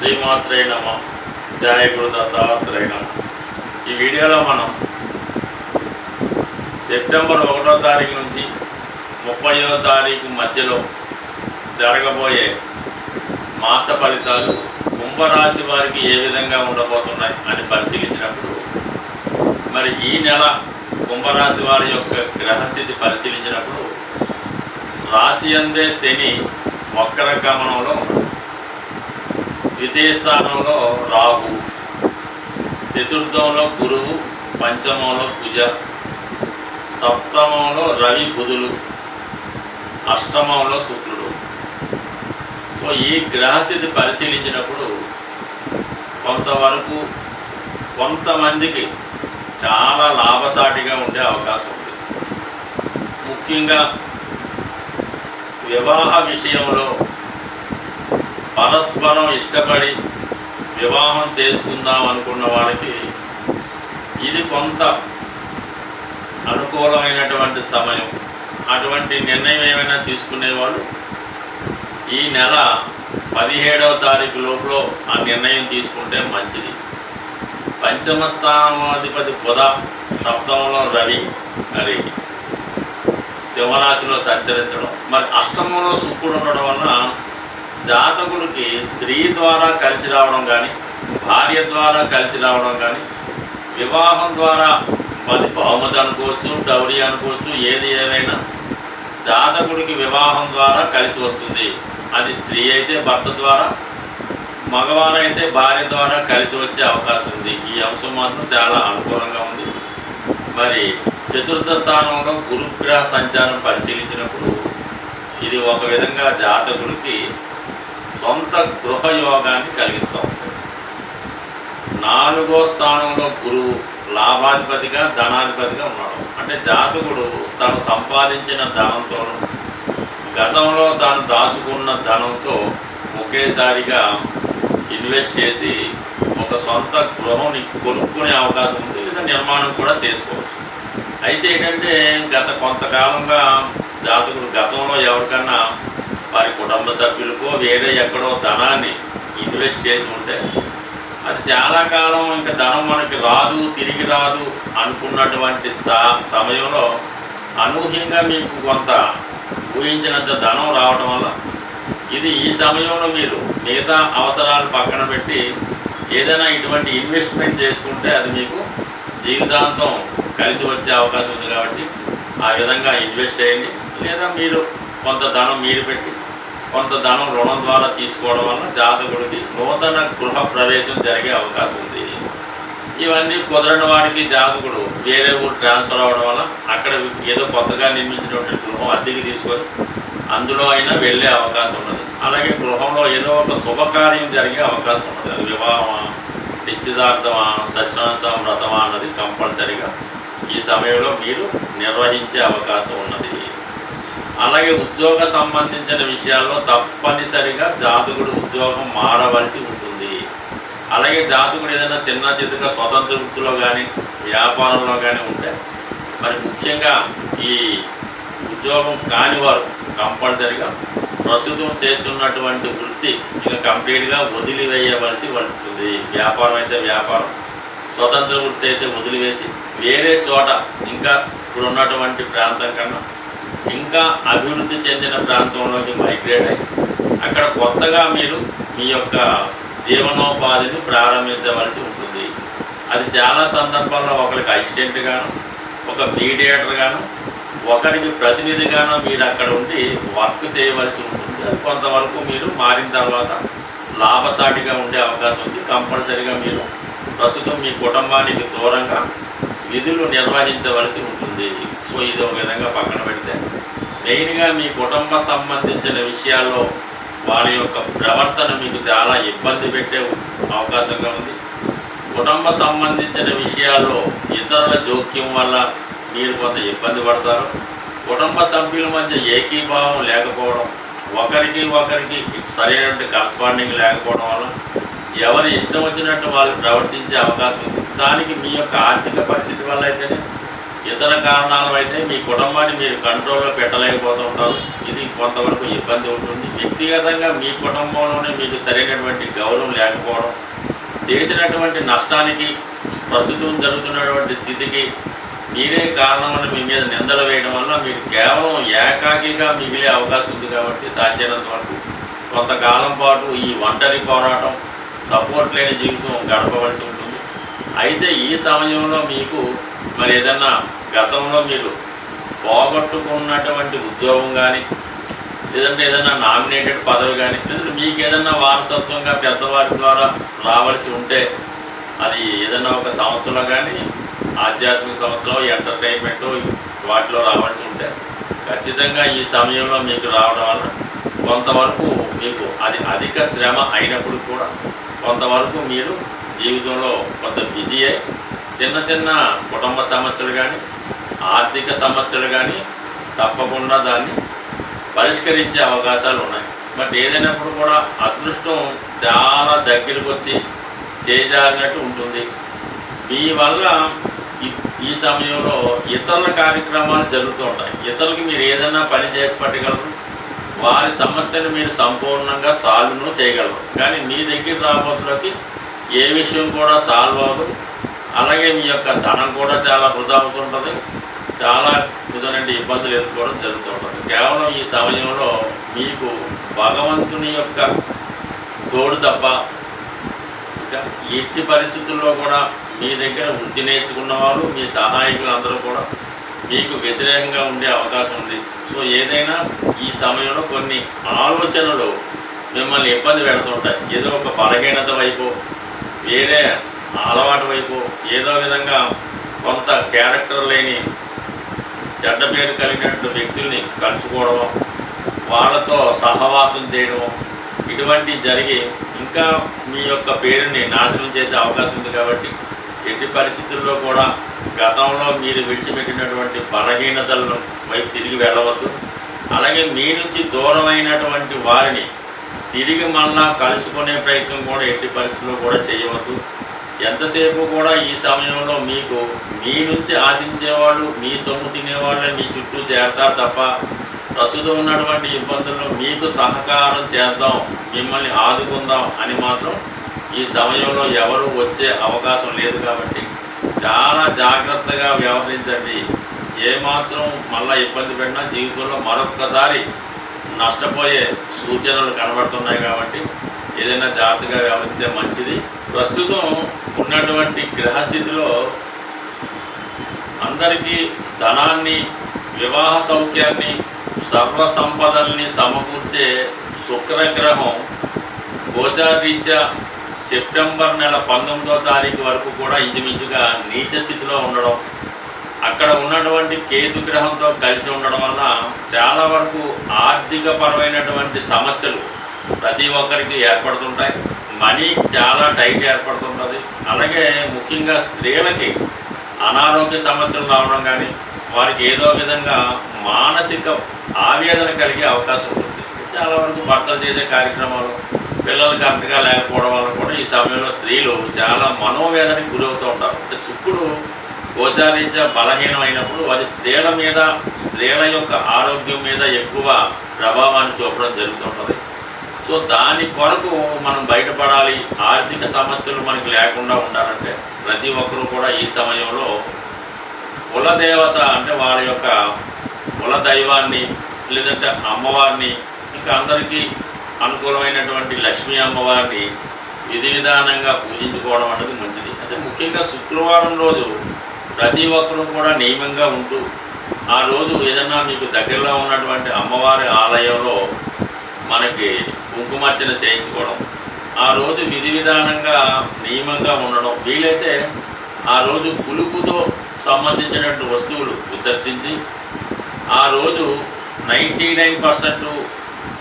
శ్రీమాత్రే నమ. జయ గురు దత్తాత్రేయ నమ. ఈ వీడియోలో మనం సెప్టెంబర్ 1వ తారీఖు నుంచి 30వ తారీఖు మధ్యలో జరగబోయే మాస ఫలితాలు కుంభరాశి వారికి ఏ విధంగా ఉండబోతున్నాయి అని పరిశీలించినప్పుడు, మరి ఈ నెల కుంభరాశి వారి యొక్క గ్రహస్థితి పరిశీలించినప్పుడు రాశి అందే శని వక్ర గమనంలో, ద్వితీయ స్థానంలో రాహు, చతుర్థంలో గురువు, పంచమంలో కుజ, సప్తమంలో రవి బుధులు, అష్టమంలో శుక్రుడు. సో ఈ గ్రహస్థితి పరిశీలించినప్పుడు కొంతవరకు కొంతమందికి చాలా లాభసాటిగా ఉండే అవకాశం ఉంది. ముఖ్యంగా వివాహ విషయంలో పరస్పరం ఇష్టపడి వివాహం చేసుకుందాం అనుకున్న వాళ్ళకి ఇది కొంత అనుకూలమైనటువంటి సమయం. అటువంటి నిర్ణయం ఏమైనా తీసుకునేవాళ్ళు ఈ నెల 17వ తారీఖు లోపల ఆ నిర్ణయం తీసుకుంటే మంచిది. పంచమ స్థానాధిపతి బుధ, సప్తమంలో రవి మరి సింహరాశిలో సంచరించడం, మరి అష్టమంలో శుక్రుడు ఉండడం వలన జాతకుడికి స్త్రీ ద్వారా కలిసి రావడం కానీ, భార్య ద్వారా కలిసి రావడం కానీ, వివాహం ద్వారా మరి బహుమతి అనుకోవచ్చు, డౌరీ అనుకోవచ్చు, ఏది ఏమైనా జాతకుడికి వివాహం ద్వారా కలిసి వస్తుంది. అది స్త్రీ అయితే భర్త ద్వారా, మగవారైతే భార్య ద్వారా కలిసి వచ్చే అవకాశం ఉంది. ఈ అంశం మాత్రం చాలా అనుకూలంగా ఉంది. మరి చతుర్థ స్థానంలో గురుగ్రహ సంచారం పరిశీలించినప్పుడు ఇది ఒక విధంగా జాతకుడికి సొంత గృహయోగాన్ని కలిగిస్తూ ఉంటుంది. 4వ స్థానంలో గురువు లాభాధిపతిగా, ధనాధిపతిగా ఉన్నాడు. అంటే జాతకుడు తను సంపాదించిన ధనంతో, గతంలో తాను దాచుకున్న ధనంతో ఒకేసారిగా ఇన్వెస్ట్ చేసి ఒక సొంత గృహంని కొనుక్కునే అవకాశం ఉంది, లేదా నిర్మాణం కూడా చేసుకోవచ్చు. అయితే ఏంటంటే గత కొంతకాలంగా జాతకుడు గతంలో ఎవరికన్నా వారి కుటుంబ సభ్యులకో వేరే ఎక్కడో ధనాన్ని ఇన్వెస్ట్ చేసి ఉంటే అది చాలా కాలం ఇంకా ధనం మనకి రాదు, తిరిగి రాదు అనుకున్నటువంటి సమయంలో అనూహ్యంగా మీకు కొంత ఊహించినంత ధనం రావడం వల్ల ఇది ఈ సమయంలో మీరు మిగతా అవసరాలు పక్కన పెట్టి ఏదైనా ఇటువంటి ఇన్వెస్ట్మెంట్ చేసుకుంటే అది మీకు జీవితాంతం కలిసి వచ్చే అవకాశం ఉంది. కాబట్టి ఆ విధంగా ఇన్వెస్ట్ చేయండి. లేదా మీరు కొంత ధనం మీరు పెట్టి కొంత ధనం రుణం ద్వారా తీసుకోవడం వల్ల జాతకుడికి నూతన గృహ ప్రవేశం జరిగే అవకాశం ఉంది. ఇవన్నీ కుదరని వాడికి జాతకుడు వేరే ఊరు ట్రాన్స్ఫర్ అవ్వడం వల్ల అక్కడ ఏదో కొత్తగా నిర్మించినటువంటి గృహం అద్దెకి తీసుకొని అందులో అయినా వెళ్ళే అవకాశం ఉన్నది. అలాగే గృహంలో ఏదో ఒక శుభకార్యం జరిగే అవకాశం ఉన్నది. అది వివాహమా, నిశ్చితార్థమా, సత్యనారాయణ వ్రతమా అన్నది కంపల్సరీగా ఈ సమయంలో మీరు నిర్వహించే అవకాశం ఉన్నది. అలాగే ఉద్యోగ సంబంధించిన విషయాల్లో తప్పనిసరిగా జాతకుడు ఉద్యోగం మారవలసి ఉంటుంది. అలాగే జాతకుడు ఏదైనా చిన్న చితక స్వతంత్ర వృత్తిలో కానీ, వ్యాపారంలో కానీ ఉంటే మరి ముఖ్యంగా ఈ ఉద్యోగం కానివారు కంపల్సరిగా ప్రస్తుతం చేస్తున్నటువంటి వృత్తి ఇంకా కంప్లీట్గా వదిలివేయవలసి ఉంటుంది. వ్యాపారం అయితే వ్యాపారం, స్వతంత్ర వృత్తి అయితే వదిలివేసి వేరే చోట ఇంకా ఇప్పుడు ఉన్నటువంటి ప్రాంతం కన్నా ఇంకా అభివృద్ధి చెందిన ప్రాంతంలోకి మైగ్రేట్ అయ్యి అక్కడ కొత్తగా మీరు మీ యొక్క జీవనోపాధిని ప్రారంభించవలసి ఉంటుంది. అది చాలా సందర్భాల్లో ఒకరికి అసిస్టెంట్గాను, ఒక మీడియేటర్గాను, ఒకరికి ప్రతినిధిగాను మీరు అక్కడ ఉండి వర్క్ చేయవలసి ఉంటుంది. అది కొంతవరకు మీరు మారిన తర్వాత లాభసాటిగా ఉండే అవకాశం ఉంది. కంపల్సరీగా మీరు ప్రస్తుతం మీ కుటుంబానికి దూరంగా విధులు నిర్వహించవలసి ఉంటుంది. సో ఇది ఒక విధంగా పక్కన పెడితే మెయిన్గా మీ కుటుంబ సంబంధించిన విషయాల్లో వారి యొక్క ప్రవర్తన మీకు చాలా ఇబ్బంది పెట్టే అవకాశంగా ఉంది. కుటుంబ సంబంధించిన విషయాల్లో ఇతరుల జోక్యం వల్ల మీరు కొంత ఇబ్బంది పడతారు. కుటుంబ సభ్యుల మధ్య ఏకీభావం లేకపోవడం, ఒకరికి సరైనటువంటి కరస్పాండింగ్ లేకపోవడం వల్ల ఎవరి ఇష్టం వచ్చినట్టు వాళ్ళు ప్రవర్తించే అవకాశం ఉంది. దానికి మీ యొక్క ఆర్థిక పరిస్థితి వల్ల అయితేనే, ఇతర కారణాలు అయితే మీ కుటుంబాన్ని మీరు కంట్రోల్లో పెట్టలేకపోతూ ఉంటారు. ఇది కొంతవరకు ఇబ్బంది ఉంటుంది. వ్యక్తిగతంగా మీ కుటుంబంలోనే మీకు సరైనటువంటి గౌరవం లేకపోవడం, చేసినటువంటి నష్టానికి, ప్రస్తుతం జరుగుతున్నటువంటి స్థితికి మీరే కారణమని మీ మీద నిందలు వేయడం వల్ల మీరు కేవలం ఏకాకిగా మిగిలే అవకాశం ఉంది. కాబట్టి సాధ్యమైనంత వరకు కొంతకాలం పాటు ఈ ఒంటరి పోరాటం, సపోర్ట్ లేని జీవితం గడపవలసి ఉంటుంది. అయితే ఈ సమయంలో మీకు మరి ఏదన్నా గతంలో మీరు పోగొట్టుకున్నటువంటి ఉద్యోగం కానీ, లేదంటే ఏదైనా నామినేటెడ్ పదవి కానీ, లేదంటే మీకు ఏదన్నా వారసత్వంగా పెద్దవారి ద్వారా రావాల్సి ఉంటే, అది ఏదన్నా ఒక సంస్థలో కానీ, ఆధ్యాత్మిక సంస్థలో, ఎంటర్టైన్మెంట్ వాటిలో రావాల్సి ఉంటే ఖచ్చితంగా ఈ సమయంలో మీకు రావడం వల్ల కొంతవరకు మీకు అది అధిక శ్రమ అయినప్పుడు కూడా కొంతవరకు మీరు జీవితంలో కొంత బిజీ అయి చిన్న చిన్న కుటుంబ సమస్యలు కానీ, ఆర్థిక సమస్యలు కానీ తప్పకుండా దాన్ని పరిష్కరించే అవకాశాలు ఉన్నాయి. బట్ ఏదైనప్పుడు కూడా అదృష్టం చాలా దగ్గరికి వచ్చి చేజారినట్టు ఉంటుంది. మీ వల్ల ఈ సమయంలో ఇతరుల కార్యక్రమాలు జరుగుతూ ఉంటాయి. ఇతరులకి మీరు ఏదైనా పని చేసి పట్టగలరు, వారి సమస్యను మీరు సంపూర్ణంగా సాల్వ్ను చేయగలరు. కానీ మీ దగ్గర రాబోతులకి ఏ విషయం కూడా సాల్వ్ అవ్వదు. అలాగే మీ యొక్క ధనం కూడా చాలా వృధా అవుతుంటుంది. చాలా విధమైన ఇబ్బందులు ఎదుర్కోవడం జరుగుతుంటుంది. కేవలం ఈ సమయంలో మీకు భగవంతుని యొక్క తోడు తప్ప ఇంకా ఎట్టి పరిస్థితుల్లో కూడా మీ దగ్గర వృత్తి నేర్చుకున్న వాళ్ళు, మీ సహాయకులు అందరూ కూడా మీకు వ్యతిరేకంగా ఉండే అవకాశం ఉంది. సో ఏదైనా ఈ సమయంలో కొన్ని ఆలోచనలు మిమ్మల్ని ఇబ్బంది పెడుతుంటాయి. ఏదో ఒక బలహీనత వైపు, వేరే అలవాటు వైపు, ఏదో విధంగా కొంత క్యారెక్టర్ లేని చెడ్డ పేరు కలిగినటువంటి వ్యక్తుల్ని కలుసుకోవడం, వాళ్ళతో సహవాసం చేయడం, ఇటువంటివి జరిగి ఇంకా మీ యొక్క పేరుని నాశనం చేసే అవకాశం ఉంది. కాబట్టి ఎట్టి పరిస్థితుల్లో కూడా గతంలో మీరు విడిచిపెట్టినటువంటి బలహీనతలను వైపు తిరిగి వెళ్ళవద్దు. అలాగే మీ నుంచి దూరమైనటువంటి వారిని తిరిగి మళ్ళా కలుసుకునే ప్రయత్నం కూడా ఎట్టి పరిస్థితుల్లో కూడా చేయవద్దు. ఎంతసేపు కూడా ఈ సమయంలో మీకు మీ నుంచి ఆశించేవాళ్ళు, మీ సొమ్ము తినేవాళ్ళే మీ చుట్టూ చేరతారు తప్ప ప్రస్తుతం ఉన్నటువంటి ఇబ్బందుల్లో మీకు సహకారం చేద్దాం, మిమ్మల్ని ఆదుకుందాం అని మాత్రం ఈ సమయంలో ఎవరు వచ్చే అవకాశం లేదు. కాబట్టి చాలా జాగ్రత్తగా వ్యవహరించండి. ఏమాత్రం మళ్ళీ ఇబ్బంది పెట్టినా జీవితంలో మరొక్కసారి నష్టపోయే సూచనలు కనబడుతున్నాయి. కాబట్టి ఏదైనా జాగ్రత్తగా వ్యవహరిస్తే మంచిది. ప్రస్తుతం ఉన్నటువంటి గ్రహస్థితిలో అందరికీ ధనాన్ని, వివాహ సౌఖ్యాన్ని, సర్వ సంపదల్ని సమకూర్చే శుక్రగ్రహం గోచారీత్యా సెప్టెంబర్ నెల 19వ తారీఖు వరకు కూడా ఇంచుమించుగా నీచ స్థితిలో ఉండడం, అక్కడ ఉన్నటువంటి కేతు గ్రహంతో కలిసి ఉండడం వల్ల చాలా వరకు ఆర్థిక పరమైనటువంటి సమస్యలు ప్రతి ఒక్కరికి ఏర్పడుతుంటాయి. మనీ చాలా టైట్ ఏర్పడుతుంటుంది. అలాగే ముఖ్యంగా స్త్రీలకి అనారోగ్య సమస్యలు రావడం కానీ, వారికి ఏదో విధంగా మానసిక ఆవేదన కలిగే అవకాశం ఉంటుంది. చాలా వరకు భర్తలు చేసే కార్యక్రమాలు, పిల్లలు కరెక్ట్గా లేకపోవడం వల్ల కూడా ఈ సమయంలో స్త్రీలు చాలా మనోవేదనకి గురవుతూ ఉంటారు. అంటే శుక్రుడు గోచారీత్యా బలహీనమైనప్పుడు అది స్త్రీల మీద, స్త్రీల యొక్క ఆరోగ్యం మీద ఎక్కువ ప్రభావాన్ని చూపడం జరుగుతుంటుంది. సో దాని కొరకు మనం బయటపడాలి, ఆర్థిక సమస్యలు మనకు లేకుండా ఉండాలంటే ప్రతి ఒక్కరూ కూడా ఈ సమయంలో కులదేవత అంటే వాళ్ళ యొక్క కుల దైవాన్ని, లేదంటే అమ్మవారిని, ఇంకా అందరికీ అనుకూలమైనటువంటి లక్ష్మీ అమ్మవారిని విధి విధానంగా పూజించుకోవడం అనేది మంచిది. అంటే ముఖ్యంగా శుక్రవారం రోజు ప్రతి ఒక్కరూ కూడా నియమంగా ఉంటూ ఆ రోజు ఏదన్నా మీకు దగ్గరలో ఉన్నటువంటి అమ్మవారి ఆలయంలో మనకి కుంకుమార్చన చేయించుకోవడం, ఆ రోజు విధి విధానంగా నియమంగా ఉండడం, వీలైతే ఆ రోజు పులుపుతో సంబంధించినటువంటి వస్తువులు విసర్జించి ఆ రోజు 99%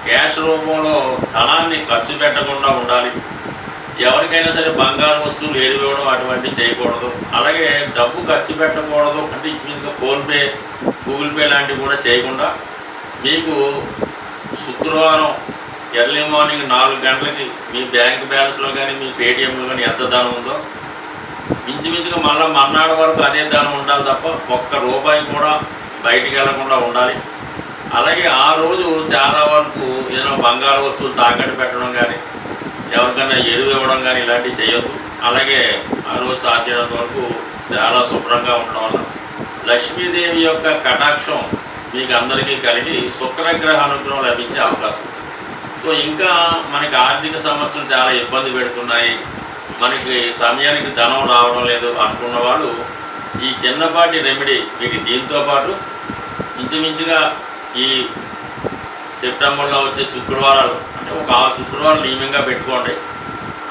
క్యాష్ రూపంలో ధనాన్ని ఖర్చు పెట్టకుండా ఉండాలి. ఎవరికైనా సరే బంగారు వస్తువులు ఏరివేయడం అటువంటివి చేయకూడదు. అలాగే డబ్బు ఖర్చు పెట్టకూడదు. అంటే ఇంచుమించుగా ఫోన్పే, గూగుల్ పే లాంటివి కూడా చేయకుండా మీకు శుక్రవారం ఎర్లీ మార్నింగ్ 4 గంటలకి మీ బ్యాంక్ బ్యాలెన్స్లో కానీ, మీ పేటిఎంలో కానీ ఎంత ధనం ఉందో ఇంచుమించుగా మళ్ళీ మర్నాడు వరకు అదే ధనం ఉండాలి తప్ప ఒక్క రూపాయి కూడా బయటికి వెళ్లకుండా ఉండాలి. అలాగే ఆ రోజు చాలా వరకు ఏదైనా బంగారు వస్తువులు తాకట్టు పెట్టడం కానీ, ఎవరికైనా ఎరువు ఇవ్వడం కానీ ఇలాంటివి చేయొద్దు. అలాగే ఆ రోజు సాధ్యమైనంత వరకు చాలా శుభ్రంగా ఉండడం వల్ల లక్ష్మీదేవి యొక్క కటాక్షం మీకు అందరికీ కలిగి శుక్రగ్రహ అనుగ్రహం లభించే అవకాశం ఉంది. సో ఇంకా మనకి ఆర్థిక సమస్యలు చాలా ఇబ్బంది పెడుతున్నాయి, మనకి సమయానికి ధనం రావడం లేదు అనుకున్న వాళ్ళు ఈ చిన్నపాటి రెమెడీ మీకు దీంతో పాటు ఇంచుమించుగా ఈ సెప్టెంబర్లో వచ్చే శుక్రవారాలు అంటే ఒక 6 శుక్రవారాలు నియమంగా పెట్టుకోండి.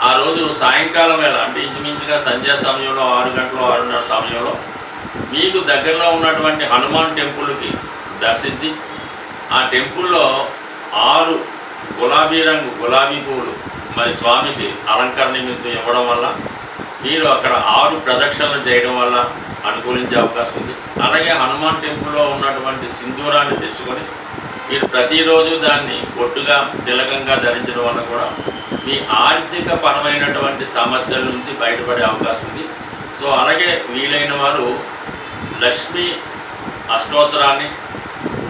ఆ రోజు సాయంకాలం వేళ అంటే ఇంచుమించుగా సంధ్యా సమయంలో 6 గంటలు 6:30 సమయంలో మీకు దగ్గరలో ఉన్నటువంటి హనుమాన్ టెంపుల్కి దర్శించి ఆ టెంపుల్లో 6 గులాబీ పువ్వులు మరి స్వామికి అలంకరణ నిమిత్తం ఇవ్వడం వల్ల మీరు అక్కడ 6 ప్రదక్షిణలు చేయడం వల్ల అనుకూలించే అవకాశం ఉంది. అలాగే హనుమాన్ టెంపుల్లో ఉన్నటువంటి సింధూరాన్ని తెచ్చుకొని మీరు ప్రతిరోజు దాన్ని బొట్టుగా తిలకంగా ధరించడం వల్ల కూడా మీ ఆర్థిక పరమైనటువంటి సమస్యల నుంచి బయటపడే అవకాశం ఉంది. సో అలాగే వీలైన వారు లక్ష్మీ అష్టోత్తరాన్ని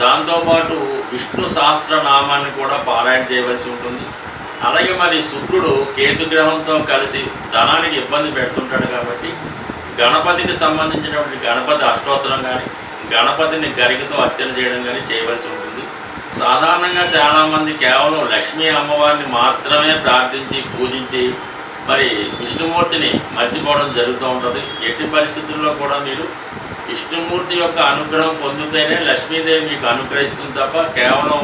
దాంతోపాటు విష్ణు సహస్రనామాన్ని కూడా పారాయణ చేయవలసి ఉంటుంది. అలాగే మరి శుక్రుడు కేతుగ్రహంతో కలిసి ధనానికి ఇబ్బంది పెడుతుంటాడు కాబట్టి గణపతికి సంబంధించినటువంటి గణపతి అష్టోత్తరం కానీ గణపతిని గరికతో అర్చన చేయడం కానీ చేయవలసి ఉంటుంది. సాధారణంగా చాలామంది కేవలం లక్ష్మీ అమ్మవారిని మాత్రమే ప్రార్థించి పూజించి మరి విష్ణుమూర్తిని మర్చిపోవడం జరుగుతూ ఉంటుంది. ఎట్టి పరిస్థితుల్లో కూడా మీరు విష్ణుమూర్తి యొక్క అనుగ్రహం పొందితేనే లక్ష్మీదేవి మీకు అనుగ్రహిస్తుంది తప్ప కేవలం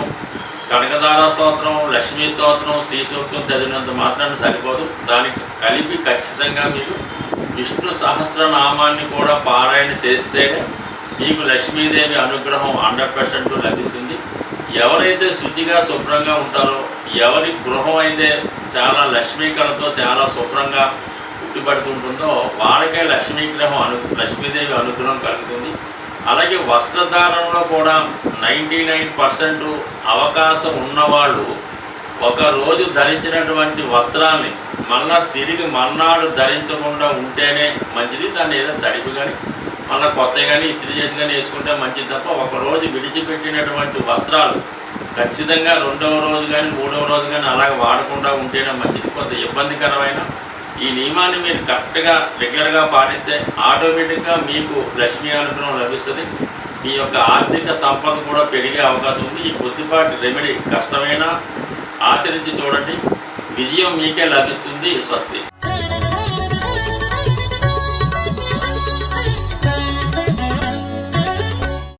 కనకదార స్తోత్రం, లక్ష్మీ స్తోత్రం, శ్రీ సూక్తం చదివినంత మాత్రాన్ని సరిపోదు. దానికి కలిపి ఖచ్చితంగా మీరు విష్ణు సహస్రనామాన్ని కూడా పారాయణ చేస్తేనే మీకు లక్ష్మీదేవి అనుగ్రహం 100% లభిస్తుంది. ఎవరైతే శుచిగా శుభ్రంగా ఉంటారో, ఎవరి గృహం అయితే చాలా లక్ష్మీకరతో చాలా శుభ్రంగా ఉట్టిపడుతుంటుందో వాళ్ళకే లక్ష్మీదేవి అనుగ్రహం కలుగుతుంది. అలాగే వస్త్రధారణలో కూడా 99% అవకాశం ఉన్నవాళ్ళు ఒకరోజు ధరించినటువంటి వస్త్రాన్ని మళ్ళా తిరిగి మర్నాడు ధరించకుండా ఉంటేనే మంచిది. దాన్ని ఏదో తడిపి కానీ మళ్ళీ కొత్తగా కానీ ఇస్త్రీ చేసి కానీ వేసుకుంటే మంచిది తప్ప ఒకరోజు విడిచిపెట్టినటువంటి వస్త్రాలు ఖచ్చితంగా 2వ రోజు కానీ 3వ రోజు కానీ అలాగ వాడకుండా ఉంటేనే మంచిది. కొంత ఇబ్బందికరమైన ఈ నియమాన్ని మీరు కరెక్ట్గా రెగ్యులర్గా పాటిస్తే ఆటోమేటిక్గా మీకు లక్ష్మీ అనుగ్రహం లభిస్తుంది. మీ యొక్క ఆర్థిక సంపద కూడా పెరిగే అవకాశం ఉంది. ఈ కొద్దిపాటి రెమెడీ కష్టమైనా ఆచరించి చూడండి, విజయం మీకే లభిస్తుంది. స్వస్తి.